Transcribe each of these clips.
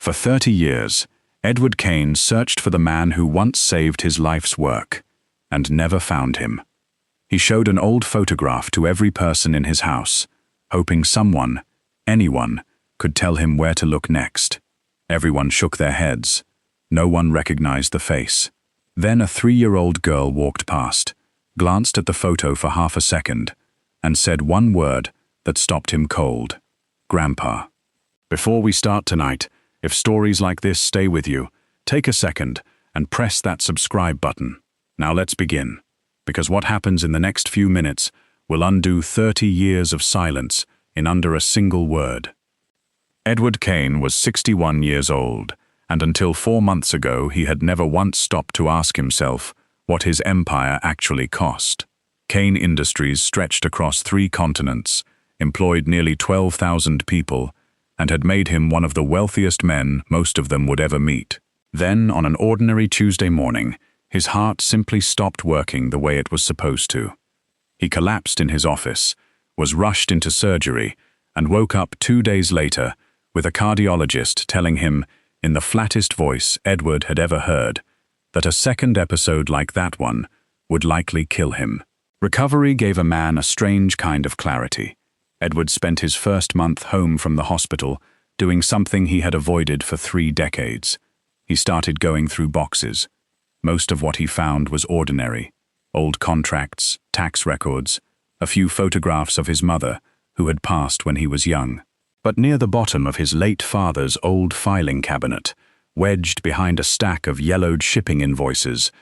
For 30 years, Edward Kane searched for the man who once saved his life's work, and never found him. He showed an old photograph to every person in his house, hoping someone, anyone, could tell him where to look next. Everyone shook their heads. No one recognized the face. Then a 3-year-old girl walked past, glanced at the photo for half a second, and said one word that stopped him cold: Grandpa. Before we start tonight, if stories like this stay with you, take a second and press that subscribe button. Now let's begin, because what happens in the next few minutes will undo 30 years of silence in under a single word. Edward Kane was 61 years old, and until 4 months ago he had never once stopped to ask himself what his empire actually cost. Kane Industries stretched across 3 continents, employed nearly 12,000 people, and had made him one of the wealthiest men most of them would ever meet. Then, on an ordinary Tuesday morning, his heart simply stopped working the way it was supposed to. He collapsed in his office, was rushed into surgery, and woke up 2 days later with a cardiologist telling him, in the flattest voice Edward had ever heard, that a second episode like that one would likely kill him. Recovery gave a man a strange kind of clarity. Edward spent his first month home from the hospital, doing something he had avoided for 3 decades. He started going through boxes. Most of what he found was ordinary: old contracts, tax records, a few photographs of his mother, who had passed when he was young. But near the bottom of his late father's old filing cabinet, wedged behind a stack of yellowed shipping invoices,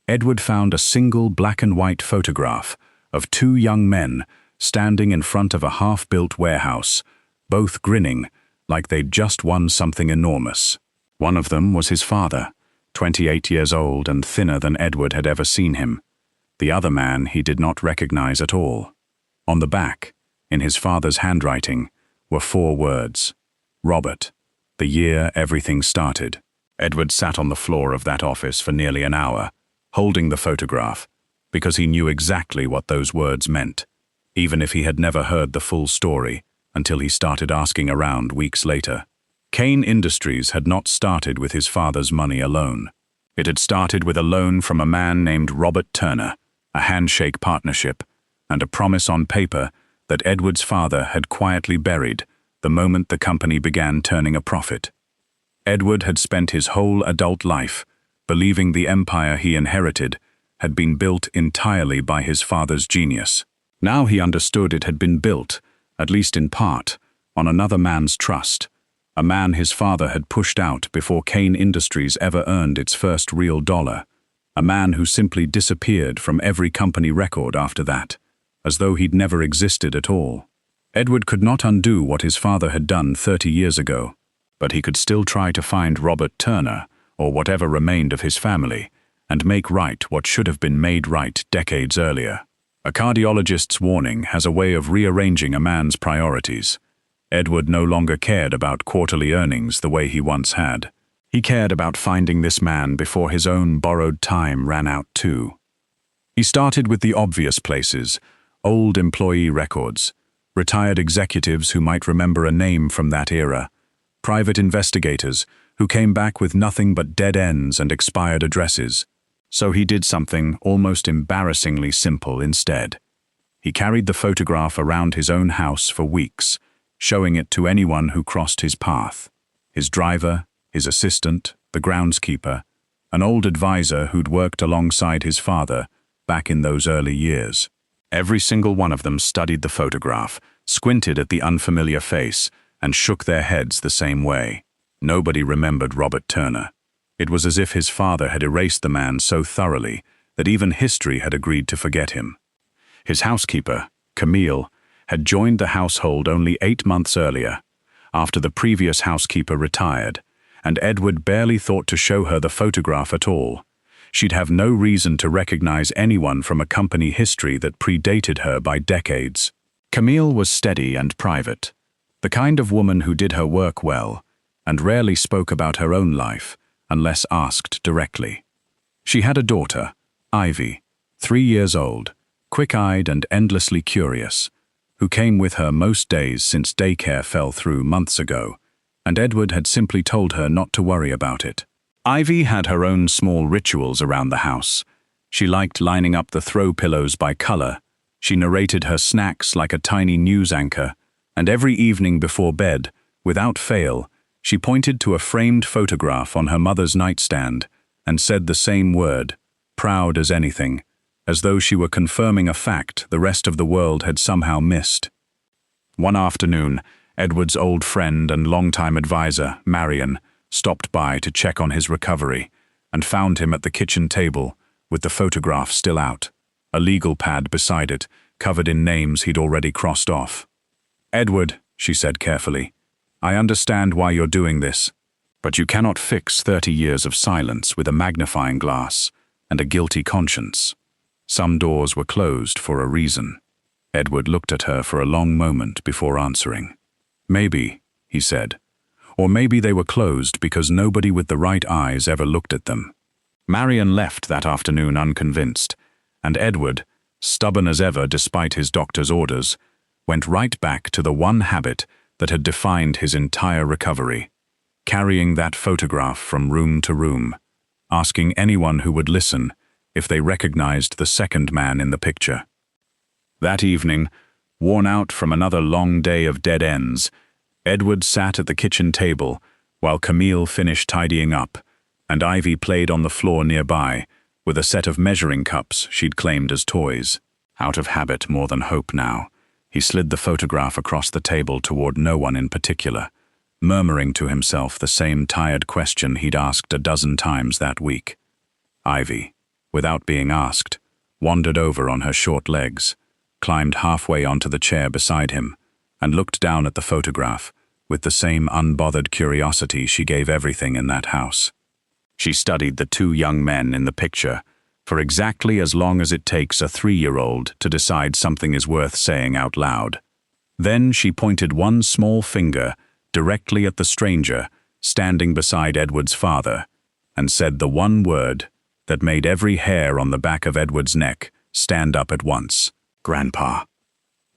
Edward found a single black-and-white photograph of 2 young men standing in front of a half-built warehouse, both grinning like they'd just won something enormous. One of them was his father, 28 years old and thinner than Edward had ever seen him. The other man he did not recognize at all. On the back, in his father's handwriting, were 4 words: Robert, the year everything started. Edward sat on the floor of that office for nearly an hour, holding the photograph, because he knew exactly what those words meant, even if he had never heard the full story until he started asking around weeks later. Kane Industries had not started with his father's money alone. It had started with a loan from a man named Robert Turner, a handshake partnership, and a promise on paper that Edward's father had quietly buried the moment the company began turning a profit. Edward had spent his whole adult life believing the empire he inherited had been built entirely by his father's genius. Now he understood it had been built, at least in part, on another man's trust, a man his father had pushed out before Kane Industries ever earned its first real dollar, a man who simply disappeared from every company record after that, as though he'd never existed at all. Edward could not undo what his father had done 30 years ago, but he could still try to find Robert Turner, or whatever remained of his family, and make right what should have been made right decades earlier. A cardiologist's warning has a way of rearranging a man's priorities. Edward no longer cared about quarterly earnings the way he once had. He cared about finding this man before his own borrowed time ran out too. He started with the obvious places: old employee records, retired executives who might remember a name from that era, private investigators who came back with nothing but dead ends and expired addresses. So he did something almost embarrassingly simple instead. He carried the photograph around his own house for weeks, showing it to anyone who crossed his path: his driver, his assistant, the groundskeeper, an old advisor who'd worked alongside his father back in those early years. Every single one of them studied the photograph, squinted at the unfamiliar face, and shook their heads the same way. Nobody remembered Robert Turner. It was as if his father had erased the man so thoroughly that even history had agreed to forget him. His housekeeper, Camille, had joined the household only 8 months earlier, after the previous housekeeper retired, and Edward barely thought to show her the photograph at all. She'd have no reason to recognize anyone from a company history that predated her by decades. Camille was steady and private, the kind of woman who did her work well, and rarely spoke about her own life, unless asked directly. She had a daughter, Ivy, 3 years old, quick-eyed and endlessly curious, who came with her most days since daycare fell through months ago, and Edward had simply told her not to worry about it. Ivy had her own small rituals around the house. She liked lining up the throw pillows by color. She narrated her snacks like a tiny news anchor, and every evening before bed, without fail, she pointed to a framed photograph on her mother's nightstand and said the same word, proud as anything, as though she were confirming a fact the rest of the world had somehow missed. One afternoon, Edward's old friend and longtime advisor, Marion, stopped by to check on his recovery and found him at the kitchen table with the photograph still out, a legal pad beside it, covered in names he'd already crossed off. "Edward," she said carefully, "I understand why you're doing this, but you cannot fix 30 years of silence with a magnifying glass and a guilty conscience. Some doors were closed for a reason." Edward looked at her for a long moment before answering. "Maybe," he said, "or maybe they were closed because nobody with the right eyes ever looked at them." Marion left that afternoon unconvinced, and Edward, stubborn as ever despite his doctor's orders, went right back to the one habit that had defined his entire recovery, carrying that photograph from room to room, asking anyone who would listen if they recognized the second man in the picture. That evening, worn out from another long day of dead ends, Edward sat at the kitchen table while Camille finished tidying up, and Ivy played on the floor nearby with a set of measuring cups she'd claimed as toys. Out of habit more than hope now, he slid the photograph across the table toward no one in particular, murmuring to himself the same tired question he'd asked a dozen times that week. Ivy, without being asked, wandered over on her short legs, climbed halfway onto the chair beside him, and looked down at the photograph with the same unbothered curiosity she gave everything in that house. She studied the two young men in the picture for exactly as long as it takes a 3-year-old to decide something is worth saying out loud. Then she pointed one small finger directly at the stranger standing beside Edward's father and said the one word that made every hair on the back of Edward's neck stand up at once: "Grandpa."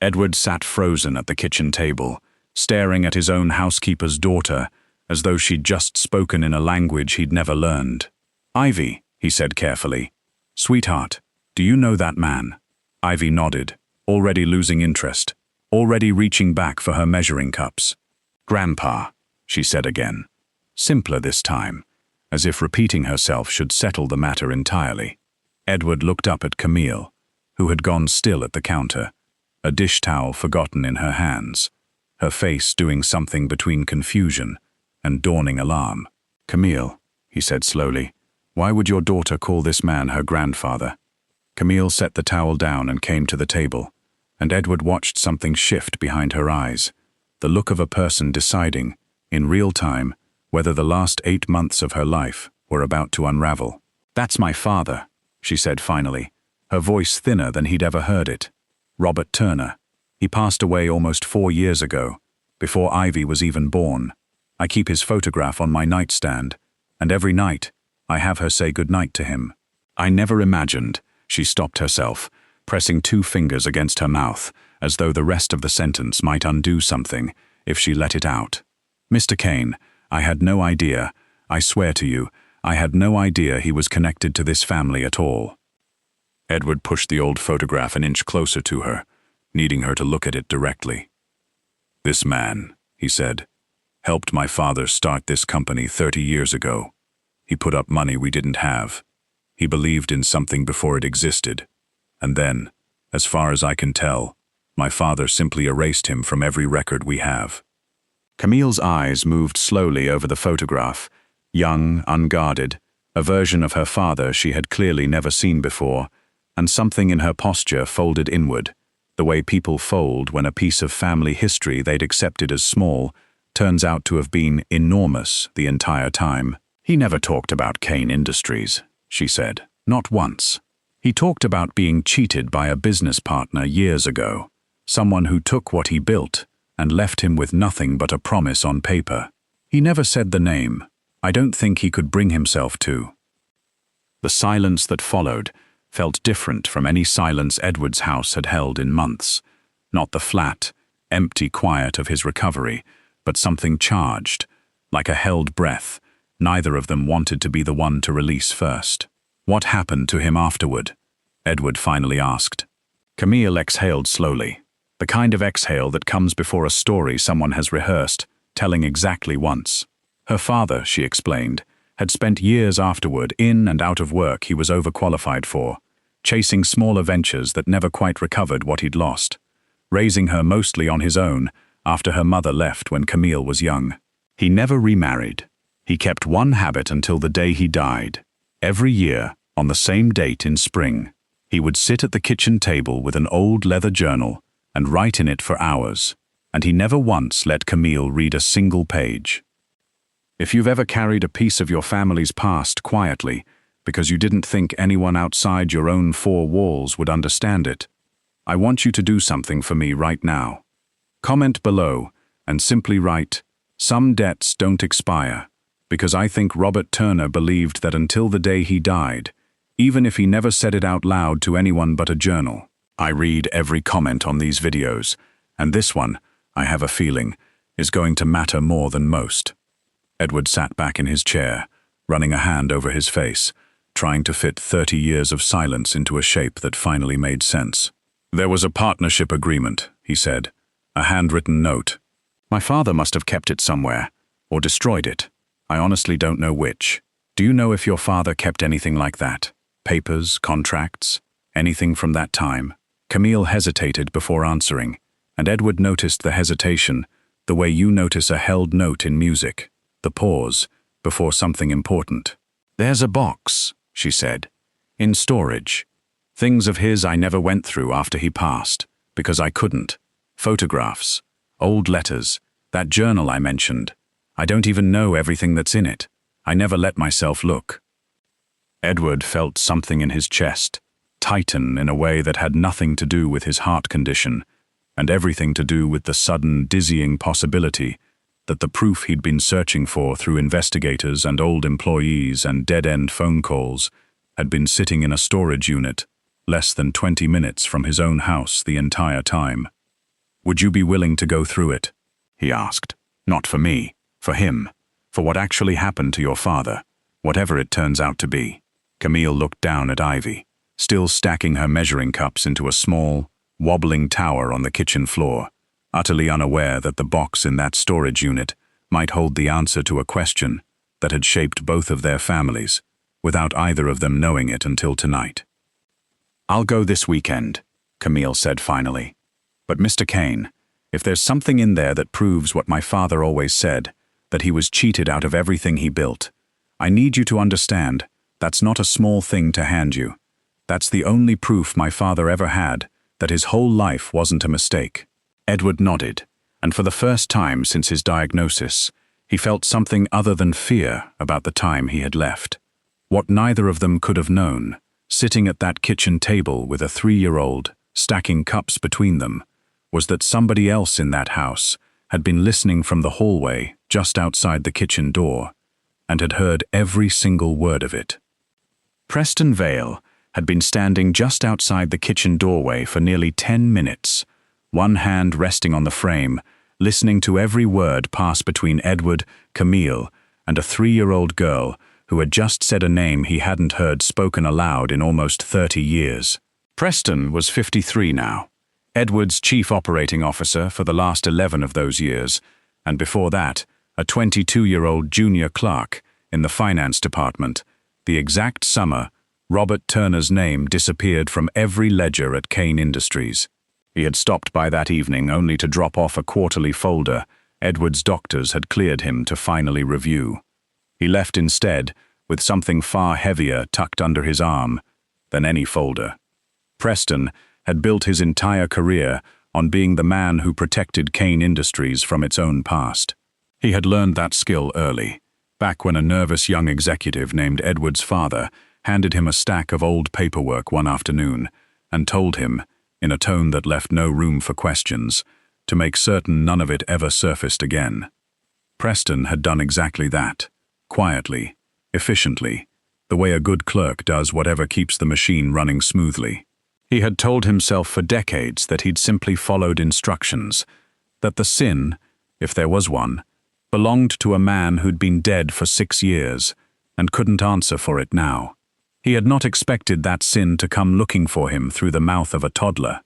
Edward sat frozen at the kitchen table, staring at his own housekeeper's daughter as though she'd just spoken in a language he'd never learned. "Ivy," he said carefully, "Sweetheart, do you know that man?" Ivy nodded, already losing interest, already reaching back for her measuring cups. "Grandpa," she said again, simpler this time, as if repeating herself should settle the matter entirely. Edward looked up at Camille, who had gone still at the counter, a dish towel forgotten in her hands, her face doing something between confusion and dawning alarm. "Camille," he said slowly, "why would your daughter call this man her grandfather?" Camille set the towel down and came to the table, and Edward watched something shift behind her eyes, the look of a person deciding, in real time, whether the last 8 months of her life were about to unravel. "That's my father," she said finally, her voice thinner than he'd ever heard it. "Robert Turner. He passed away almost 4 years ago, before Ivy was even born. I keep his photograph on my nightstand, and every night I have her say goodnight to him." I never imagined, she stopped herself, pressing 2 fingers against her mouth, as though the rest of the sentence might undo something if she let it out. "Mr. Kane, I had no idea, I swear to you, I had no idea he was connected to this family at all." Edward pushed the old photograph an inch closer to her, needing her to look at it directly. "This man," he said, "helped my father start this company 30 years ago. He put up money we didn't have. He believed in something before it existed. And then, as far as I can tell, my father simply erased him from every record we have." Camille's eyes moved slowly over the photograph, young, unguarded, a version of her father she had clearly never seen before, and something in her posture folded inward, the way people fold when a piece of family history they'd accepted as small turns out to have been enormous the entire time. "He never talked about Kane Industries," she said, "not once. He talked about being cheated by a business partner years ago, someone who took what he built and left him with nothing but a promise on paper. He never said the name. I don't think he could bring himself to." The silence that followed felt different from any silence Edward's house had held in months. Not the flat, empty quiet of his recovery, but something charged, like a held breath. Neither of them wanted to be the one to release first. "What happened to him afterward?" Edward finally asked. Camille exhaled slowly, the kind of exhale that comes before a story someone has rehearsed, telling exactly once. Her father, she explained, had spent years afterward in and out of work he was overqualified for, chasing smaller ventures that never quite recovered what he'd lost, raising her mostly on his own after her mother left when Camille was young. He never remarried. He kept one habit until the day he died. Every year, on the same date in spring, he would sit at the kitchen table with an old leather journal and write in it for hours, and he never once let Camille read a single page. If you've ever carried a piece of your family's past quietly because you didn't think anyone outside your own four walls would understand it, I want you to do something for me right now. Comment below and simply write, "Some debts don't expire," because I think Robert Turner believed that until the day he died, even if he never said it out loud to anyone but a journal. I read every comment on these videos, and this one, I have a feeling, is going to matter more than most. Edward sat back in his chair, running a hand over his face, trying to fit 30 years of silence into a shape that finally made sense. "There was a partnership agreement," he said, "a handwritten note. My father must have kept it somewhere, or destroyed it. I honestly don't know which. Do you know if your father kept anything like that? Papers, contracts, anything from that time?" Camille hesitated before answering, and Edward noticed the hesitation, the way you notice a held note in music, the pause before something important. "There's a box," she said, "in storage. Things of his I never went through after he passed, because I couldn't. Photographs, old letters, that journal I mentioned. I don't even know everything that's in it. I never let myself look." Edward felt something in his chest, tighten in a way that had nothing to do with his heart condition, and everything to do with the sudden, dizzying possibility that the proof he'd been searching for through investigators and old employees and dead-end phone calls had been sitting in a storage unit, less than 20 minutes from his own house the entire time. "Would you be willing to go through it?" he asked. "Not for me, for him, for what actually happened to your father, whatever it turns out to be." Camille looked down at Ivy, still stacking her measuring cups into a small, wobbling tower on the kitchen floor, utterly unaware that the box in that storage unit might hold the answer to a question that had shaped both of their families, without either of them knowing it until tonight. "I'll go this weekend," Camille said finally. "But Mr. Kane, if there's something in there that proves what my father always said, that he was cheated out of everything he built, I need you to understand that's not a small thing to hand you. That's the only proof my father ever had that his whole life wasn't a mistake." Edward nodded, and for the first time since his diagnosis, he felt something other than fear about the time he had left. What neither of them could have known, sitting at that kitchen table with a 3-year-old, stacking cups between them, was that somebody else in that house had been listening from the hallway just outside the kitchen door, and had heard every single word of it. Preston Vale had been standing just outside the kitchen doorway for nearly 10 minutes, one hand resting on the frame, listening to every word pass between Edward, Camille, and a 3-year-old girl who had just said a name he hadn't heard spoken aloud in almost 30 years. Preston was 53 now, Edward's chief operating officer for the last 11 of those years, and before that, a 22-year-old junior clerk in the finance department, the exact summer Robert Turner's name disappeared from every ledger at Kane Industries. He had stopped by that evening only to drop off a quarterly folder Edward's doctors had cleared him to finally review. He left instead with something far heavier tucked under his arm than any folder. Preston had built his entire career on being the man who protected Kane Industries from its own past. He had learned that skill early, back when a nervous young executive named Edward's father handed him a stack of old paperwork one afternoon and told him, in a tone that left no room for questions, to make certain none of it ever surfaced again. Preston had done exactly that, quietly, efficiently, the way a good clerk does whatever keeps the machine running smoothly. He had told himself for decades that he'd simply followed instructions, that the sin, if there was one, belonged to a man who'd been dead for 6 years and couldn't answer for it now. He had not expected that sin to come looking for him through the mouth of a toddler.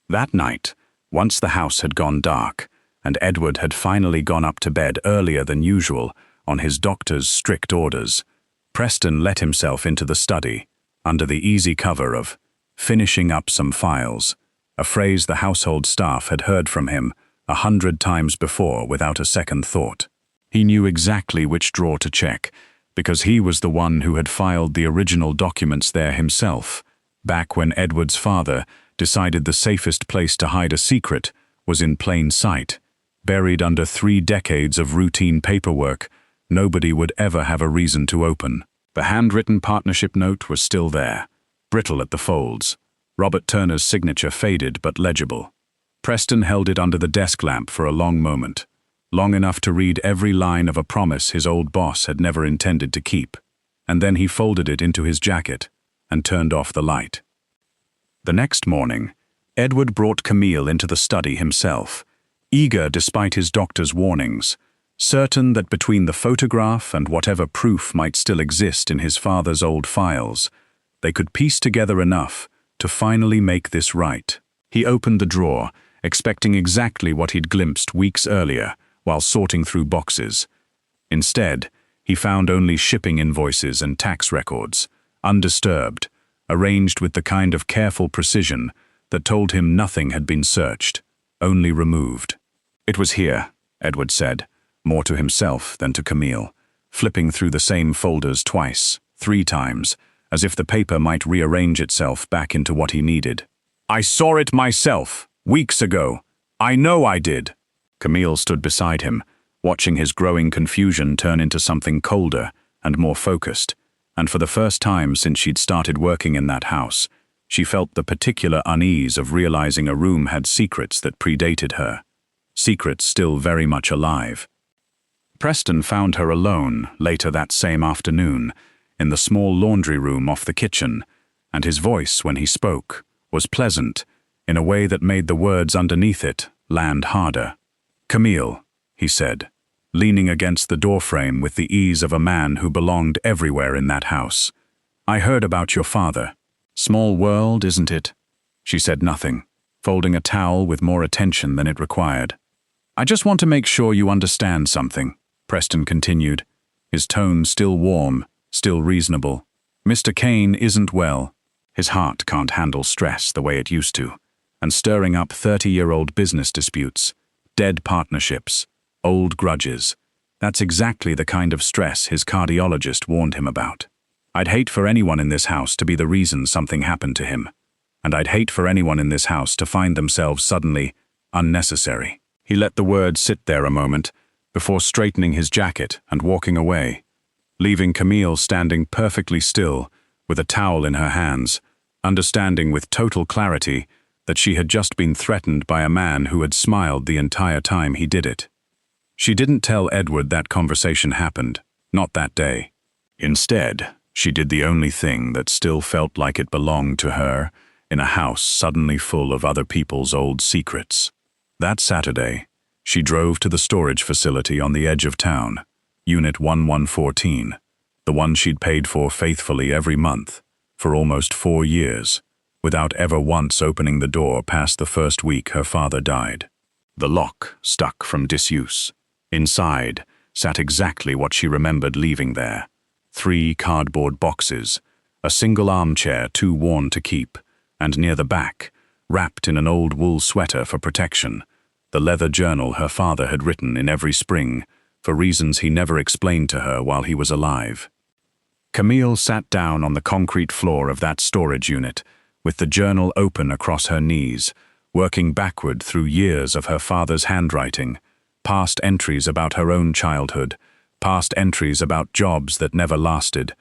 That night, once the house had gone dark, and Edward had finally gone up to bed earlier than usual on his doctor's strict orders, Preston let himself into the study, under the easy cover of finishing up some files, a phrase the household staff had heard from him 100 times before without a second thought. He knew exactly which drawer to check, because he was the one who had filed the original documents there himself, back when Edward's father decided the safest place to hide a secret was in plain sight, buried under 3 decades of routine paperwork nobody would ever have a reason to open. The handwritten partnership note was still there, brittle at the folds. Robert Turner's signature faded but legible. Preston held it under the desk lamp for a long moment, long enough to read every line of a promise his old boss had never intended to keep, and then he folded it into his jacket and turned off the light. The next morning, Edward brought Camille into the study himself, eager despite his doctor's warnings, certain that between the photograph and whatever proof might still exist in his father's old files, they could piece together enough to finally make this right. He opened the drawer, expecting exactly what he'd glimpsed weeks earlier while sorting through boxes. Instead, he found only shipping invoices and tax records, undisturbed, arranged with the kind of careful precision that told him nothing had been searched, only removed. "It was here," Edward said, more to himself than to Camille, flipping through the same folders twice, 3 times, as if the paper might rearrange itself back into what he needed. "I saw it myself, weeks ago. I know I did." Camille stood beside him, watching his growing confusion turn into something colder and more focused, and for the first time since she'd started working in that house, she felt the particular unease of realizing a room had secrets that predated her, secrets still very much alive. Preston found her alone later that same afternoon, in the small laundry room off the kitchen, and his voice, when he spoke, was pleasant, in a way that made the words underneath it land harder. "Camille," he said, leaning against the doorframe with the ease of a man who belonged everywhere in that house. "I heard about your father. Small world, isn't it?" She said nothing, folding a towel with more attention than it required. "I just want to make sure you understand something," Preston continued, his tone still warm, still reasonable. "Mr. Kane isn't well. His heart can't handle stress the way it used to, and stirring up 30-year-old business disputes, dead partnerships, old grudges. That's exactly the kind of stress his cardiologist warned him about. I'd hate for anyone in this house to be the reason something happened to him, and I'd hate for anyone in this house to find themselves suddenly unnecessary." He let the words sit there a moment, before straightening his jacket and walking away, leaving Camille standing perfectly still, with a towel in her hands, understanding with total clarity that she had just been threatened by a man who had smiled the entire time he did it. She didn't tell Edward that conversation happened, not that day. Instead, she did the only thing that still felt like it belonged to her in a house suddenly full of other people's old secrets. That Saturday, she drove to the storage facility on the edge of town, Unit 1114, the one she'd paid for faithfully every month, for almost 4 years, without ever once opening the door past the first week her father died. The lock stuck from disuse. Inside sat exactly what she remembered leaving there: 3 cardboard boxes, a single armchair too worn to keep, and near the back, wrapped in an old wool sweater for protection, the leather journal her father had written in every spring, for reasons he never explained to her while he was alive. Camille sat down on the concrete floor of that storage unit, with the journal open across her knees, working backward through years of her father's handwriting, past entries about her own childhood, past entries about jobs that never lasted,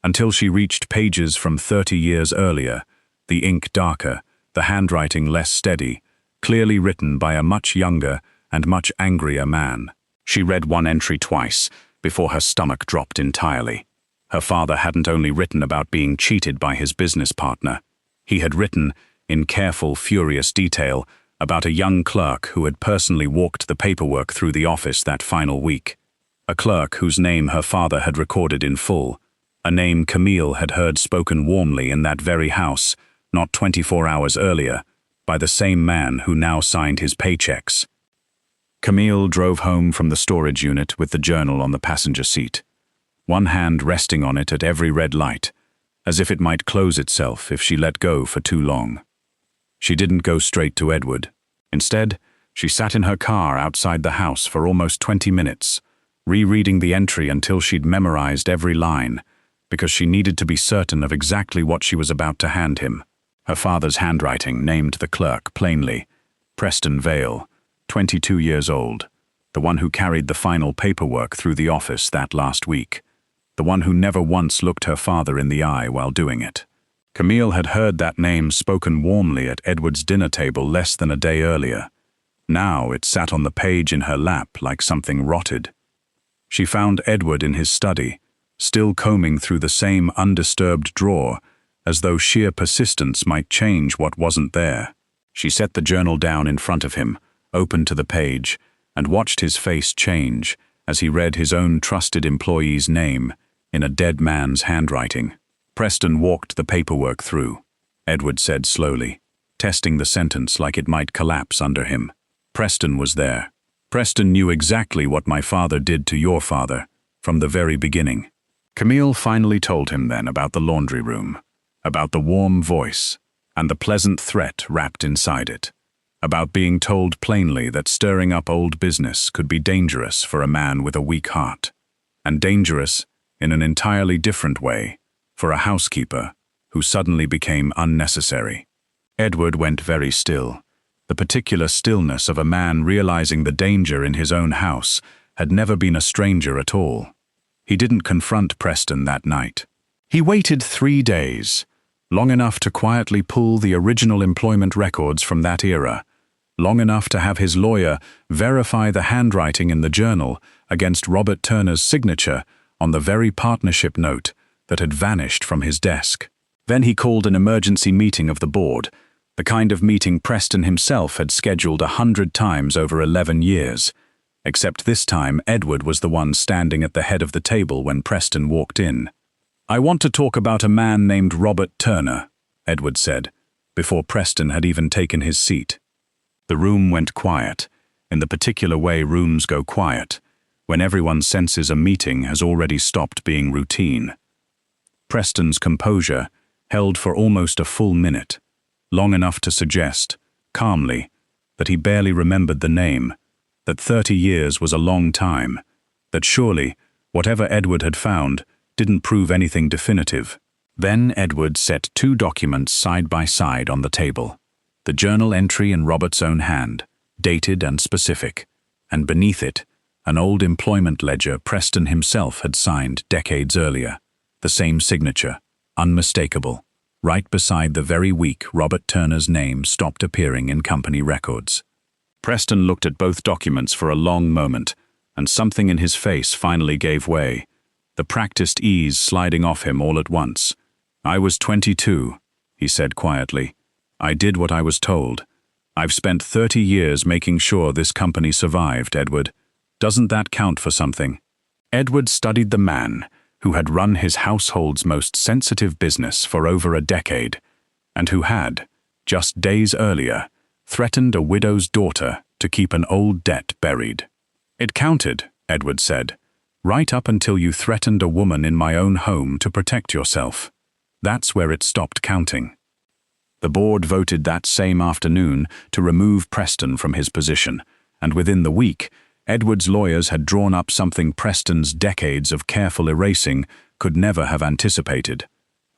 until she reached pages from 30 years earlier, the ink darker, the handwriting less steady, clearly written by a much younger and much angrier man. She read one entry twice, before her stomach dropped entirely. Her father hadn't only written about being cheated by his business partner. He had written, in careful, furious detail, about a young clerk who had personally walked the paperwork through the office that final week. A clerk whose name her father had recorded in full, a name Camille had heard spoken warmly in that very house, not 24 hours earlier, by the same man who now signed his paychecks. Camille drove home from the storage unit with the journal on the passenger seat, one hand resting on it at every red light, as if it might close itself if she let go for too long. She didn't go straight to Edward. Instead, she sat in her car outside the house for almost 20 minutes, rereading the entry until she'd memorized every line, because she needed to be certain of exactly what she was about to hand him. Her father's handwriting named the clerk plainly, Preston Vale, 22 years old, the one who carried the final paperwork through the office that last week, the one who never once looked her father in the eye while doing it. Camille had heard that name spoken warmly at Edward's dinner table less than a day earlier. Now it sat on the page in her lap like something rotted. She found Edward in his study, still combing through the same undisturbed drawer, as though sheer persistence might change what wasn't there. She set the journal down in front of him, opened to the page, and watched his face change as he read his own trusted employee's name in a dead man's handwriting. Preston walked the paperwork through, Edward said slowly, testing the sentence like it might collapse under him. Preston was there. Preston knew exactly what my father did to your father, from the very beginning. Camille finally told him then about the laundry room, about the warm voice, and the pleasant threat wrapped inside it, about being told plainly that stirring up old business could be dangerous for a man with a weak heart, and dangerous in an entirely different way for a housekeeper who suddenly became unnecessary. Edward went very still. The particular stillness of a man realizing the danger in his own house had never been a stranger at all. He didn't confront Preston that night. He waited 3 days, long enough to quietly pull the original employment records from that era, long enough to have his lawyer verify the handwriting in the journal against Robert Turner's signature on the very partnership note that had vanished from his desk. Then he called an emergency meeting of the board, the kind of meeting Preston himself had scheduled 100 times over 11 years, except this time Edward was the one standing at the head of the table when Preston walked in. "I want to talk about a man named Robert Turner," Edward said, before Preston had even taken his seat. The room went quiet, in the particular way rooms go quiet, when everyone senses a meeting has already stopped being routine. Preston's composure held for almost a full minute, long enough to suggest, calmly, that he barely remembered the name, that 30 years was a long time, that surely, whatever Edward had found, didn't prove anything definitive. Then Edward set 2 documents side by side on the table, the journal entry in Robert's own hand, dated and specific, and beneath it, an old employment ledger Preston himself had signed decades earlier. The same signature, unmistakable, right beside the very week Robert Turner's name stopped appearing in company records. Preston looked at both documents for a long moment, and something in his face finally gave way, the practiced ease sliding off him all at once. "I was 22, he said quietly. "I did what I was told. I've spent 30 years making sure this company survived, Edward. Doesn't that count for something?" Edward studied the man who had run his household's most sensitive business for over a decade, and who had, just days earlier, threatened a widow's daughter to keep an old debt buried. "It counted," Edward said, "right up until you threatened a woman in my own home to protect yourself. That's where it stopped counting." The board voted that same afternoon to remove Preston from his position, and within the week, Edward's lawyers had drawn up something Preston's decades of careful erasing could never have anticipated: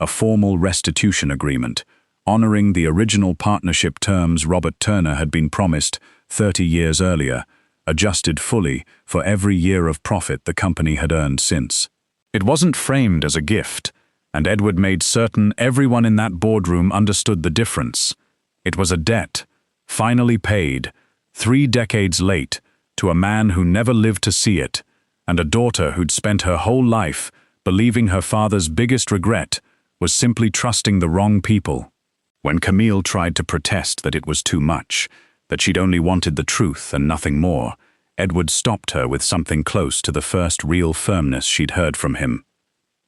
a formal restitution agreement, honoring the original partnership terms Robert Turner had been promised 30 years earlier, adjusted fully for every year of profit the company had earned since. It wasn't framed as a gift, and Edward made certain everyone in that boardroom understood the difference. It was a debt, finally paid, 3 decades late, to a man who never lived to see it, and a daughter who'd spent her whole life believing her father's biggest regret was simply trusting the wrong people. When Camille tried to protest that it was too much, that she'd only wanted the truth and nothing more, Edward stopped her with something close to the first real firmness she'd heard from him.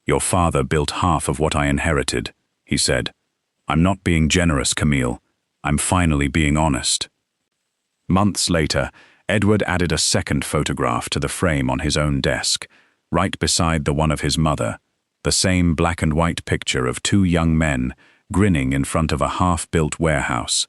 "Your father built half of what I inherited," he said. "I'm not being generous, Camille. I'm finally being honest." Months later, Edward added a second photograph to the frame on his own desk, right beside the one of his mother, the same black and white picture of two young men grinning in front of a half-built warehouse,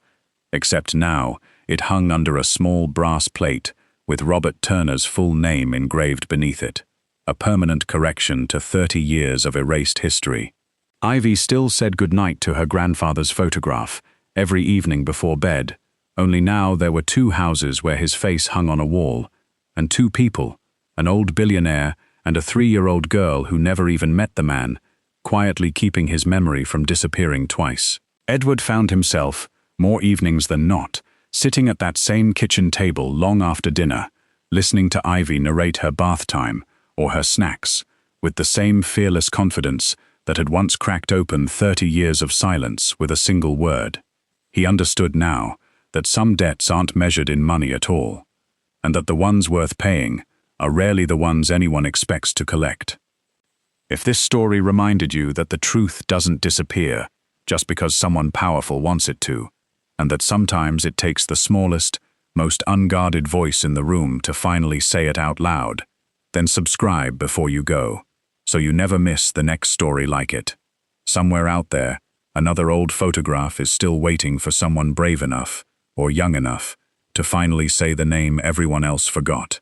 except now it hung under a small brass plate with Robert Turner's full name engraved beneath it, a permanent correction to 30 years of erased history. Ivy still said goodnight to her grandfather's photograph every evening before bed, only now there were two houses where his face hung on a wall, and two people, an old billionaire and a 3-year-old girl who never even met the man, quietly keeping his memory from disappearing twice. Edward found himself, more evenings than not, sitting at that same kitchen table long after dinner, listening to Ivy narrate her bath time or her snacks, with the same fearless confidence that had once cracked open 30 years of silence with a single word. He understood now that some debts aren't measured in money at all, and that the ones worth paying are rarely the ones anyone expects to collect. If this story reminded you that the truth doesn't disappear just because someone powerful wants it to, and that sometimes it takes the smallest, most unguarded voice in the room to finally say it out loud, then subscribe before you go, so you never miss the next story like it. Somewhere out there, another old photograph is still waiting for someone brave enough, or young enough, to finally say the name everyone else forgot.